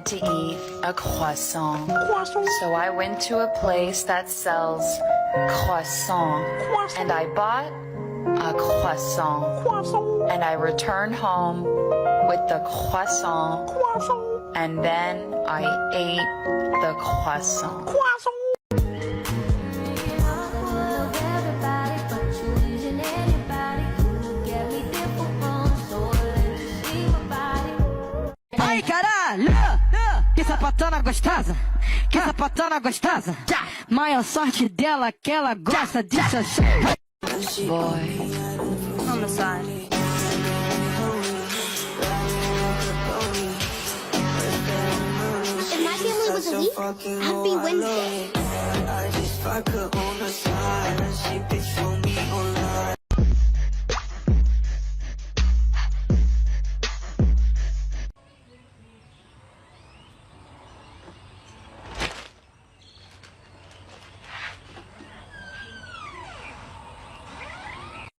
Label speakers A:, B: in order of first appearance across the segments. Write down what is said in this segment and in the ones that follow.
A: wanted to eat a croissant. So I went to a place that sells croissant. And I bought a croissant. And I returned home with the croissant. And then I ate the croissant.
B: Ai caralho, que sapatona gostosa, que sapatona gostosa. Maior sorte dela que ela gosta de xixi.
A: Boy.
C: On the side.
D: If my family was a week, I'd be Wednesday.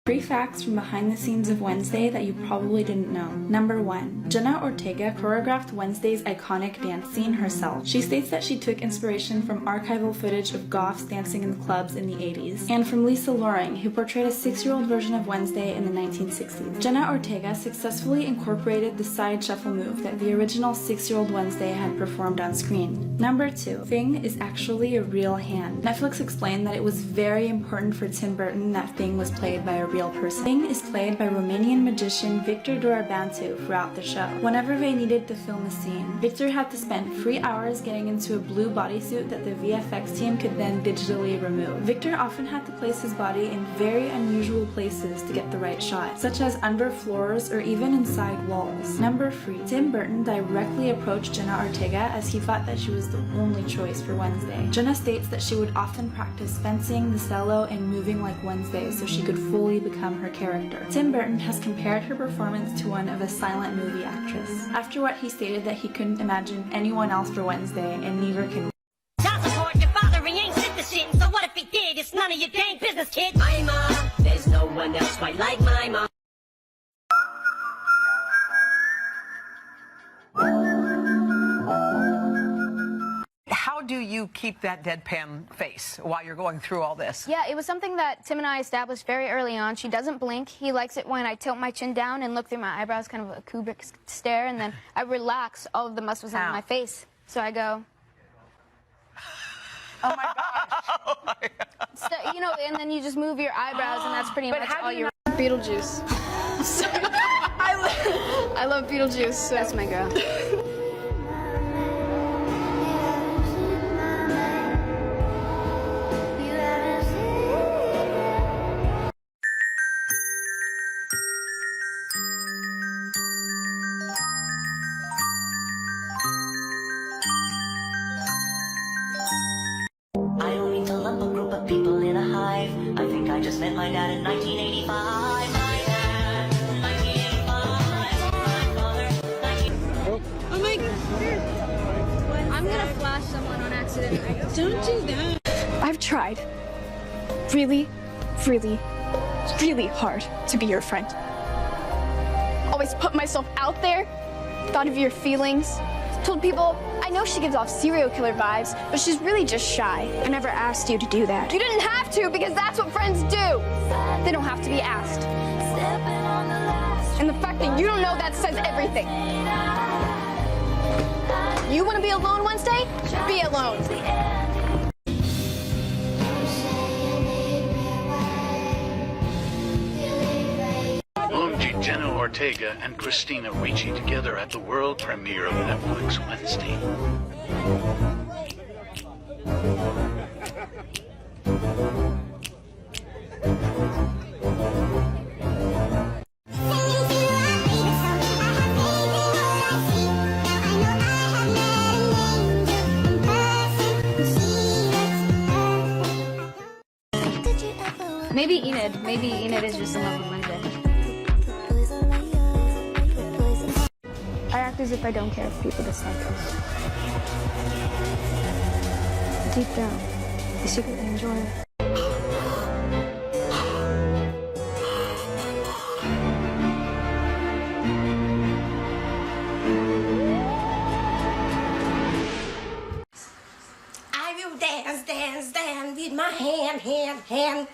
C: Three facts from behind the scenes of Wednesday that you probably didn't know. Number 1. Jenna Ortega choreographed Wednesday's iconic dance scene herself. She states that she took inspiration from archival footage of goths dancing in clubs in the 80s, and from Lisa Loring, who portrayed a 6-year-old version of Wednesday in the 1960s. Jenna Ortega successfully incorporated the side shuffle move that the original 6-year-old Wednesday had performed on screen. Number 2. Thing is actually a real hand. Netflix explained that it was very important for Tim Burton that Thing was played by a real person. Thing is played by Romanian magician Victor Dorobantu throughout the show. Whenever they needed to film a scene, Victor had to spend 3 hours getting into a blue bodysuit that the VFX team could then digitally remove. Victor often had to place his body in very unusual places to get the right shot, such as under floors or even inside walls. Number 3. Tim Burton directly approached Jenna Ortega as he thought that she was the only choice for Wednesday. Jenna states that she would often practice fencing, the cello, and moving like Wednesday so she could fully become her character. Tim Burton has compared her performance to one of a silent movie actress. After what he stated that he couldn't imagine anyone else for Wednesday, and neither can
E: Child support, your father, he ain't shit to shit. So what if he did? It's none of your dang business, kid. My mom, there's no one else quite like my mom.
F: How do you keep that deadpan face while you're going through all this?
G: Yeah, it was something that Tim and I established very early on. She doesn't blink. He likes it when I tilt my chin down and look through my eyebrows, kind of a Kubrick stare, and then I relax all of the muscles on my face. So I go...
F: Oh, my gosh. Oh, my God.
G: So, you know, and then you just move your eyebrows, and that's pretty much all your...
H: Beetlejuice. I love Beetlejuice, so that's my girl.
I: I only fill up a group of people in a hive. I think I just met my dad in 1985. My dad, 1985. My father,
H: Oh my God.
G: I'm gonna flash someone on accident.
H: Don't do that. I've tried really, really, really hard to be your friend. Always put myself out there, thought of your feelings, told people, I know she gives off serial killer vibes, but she's really just shy. I never asked you to do that. You didn't have to, because that's what friends do. They don't have to be asked. And the fact that you don't know that says everything. You want to be alone Wednesday? Be alone.
J: OMG, Jenna Ortega and Christina Ricci together at the world premiere of Netflix Wednesday.
G: Maybe Enid. Maybe Enid is just in love with Wednesday. I act as if I don't care if people dislike us. Deep down, I secretly enjoy it.
D: will dance, dance, dance with my hand, hand, hand.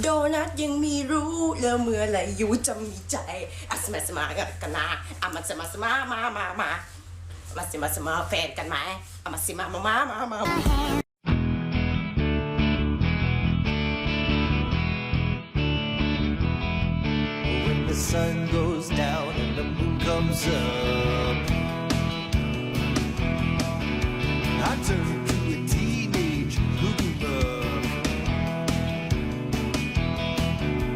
D: โดนัทยังมีรู้แล้วเมื่อไหรอยู่จะมีใจอะสมาสมากันนะอะมาสมาสมามามาสมาสมาแฟนกันไหมอะมาสมามา
K: When the sun goes down and the moon comes up, I turn to a teenage cuckoo bug.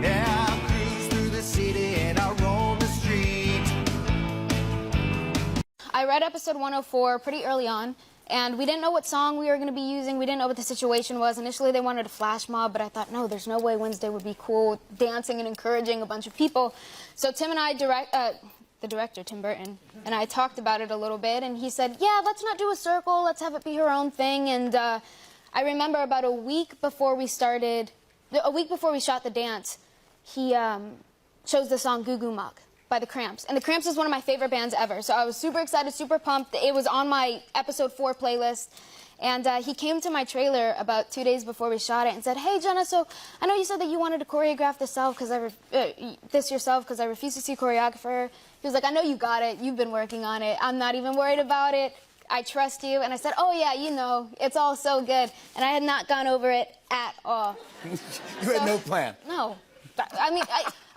K: Yeah, I cruise through the city and I roam the street.
G: I read episode 104 pretty early on, and we didn't know what song we were going to be using. We didn't know what the situation was. Initially, they wanted a flash mob, but I thought, no, there's no way Wednesday would be cool, dancing and encouraging a bunch of people. So Tim and I, the director, Tim Burton, and I talked about it a little bit, and he said, yeah, let's not do a circle. Let's have it be her own thing. And I remember about a week before we shot the dance, he chose the song Goo Goo Muck by the Cramps. And the Cramps is one of my favorite bands ever. So I was super excited, super pumped. It was on my episode 4 playlist. And he came to my trailer about 2 days before we shot it and said, hey, Jenna, so I know you said that you wanted to choreograph this yourself because I refuse to see a choreographer. He was like, I know you got it. You've been working on it. I'm not even worried about it. I trust you. And I said, oh, yeah, you know, it's all so good. And I had not gone over it at all.
L: You had no plan.
G: No. I mean,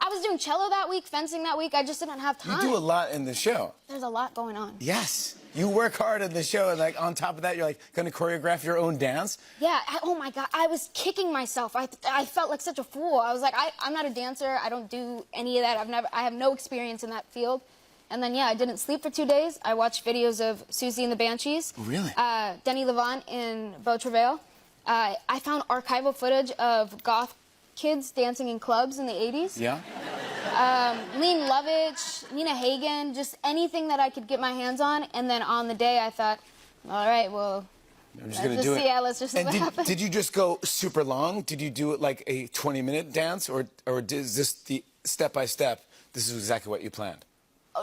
G: I was doing cello that week, fencing that week. I just didn't have time.
L: You do a lot in the show.
G: There's a lot going on.
L: Yes. You work hard in the show, and like on top of that, you're like going to choreograph your own dance.
G: Yeah. Oh my God. I was kicking myself. I felt like such a fool. I was like, I'm not a dancer. I don't do any of that. I have no experience in that field. And then, yeah, I didn't sleep for 2 days. I watched videos of Susie and the Banshees.
L: Really?
G: Denny Levant in Beau Travail. I found archival footage of goth kids dancing in clubs in the 80s.
L: Yeah.
G: Lean Lovitch, Nina Hagen, just anything that I could get my hands on. And then on the day, I thought, all right, well,
L: I'm just going to do it.
G: Yeah, let's just see what happens.
L: Did you just go super long? Did you do it like a 20-minute dance, or is this the step-by-step, this is exactly what you planned?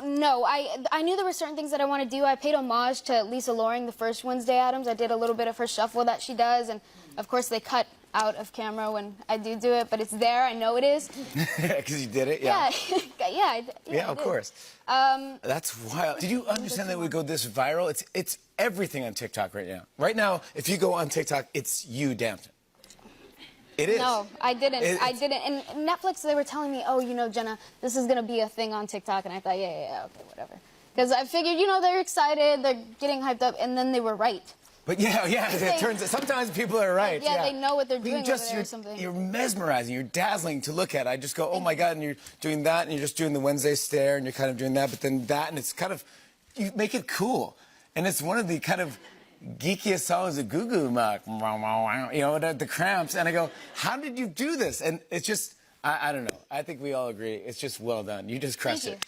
G: No, I knew there were certain things that I want to do. I paid homage to Lisa Loring, the first Wednesday Addams. I did a little bit of her shuffle that she does, and of course they cut out of camera when I do it, but it's there. I know it is.
L: Because you did it, yeah.
G: Yeah,
L: of course. That's wild. Did you understand that it would go this viral? It's everything on TikTok right now. Right now, if you go on TikTok, it's you dancing. It is.
G: No, I didn't. I didn't. And Netflix, they were telling me, oh, you know, Jenna, this is going to be a thing on TikTok. And I thought, yeah, okay, whatever. Because I figured, you know, they're excited, they're getting hyped up, and then they were right.
L: But yeah, it turns out sometimes people are right.
G: Yeah, they know what they're doing over there or something.
L: You're mesmerizing, you're dazzling to look at. I just go, oh my God, and you're doing that, and you're just doing the Wednesday stare, and you're kind of doing that, but then that, and it's kind of, you make it cool. And it's one of the kind of geekiest songs, the Goo Goo Muck, you know, the Cramps, and I go, how did you do this? And it's just, I don't know. I think we all agree. It's just well done. You just crushed it.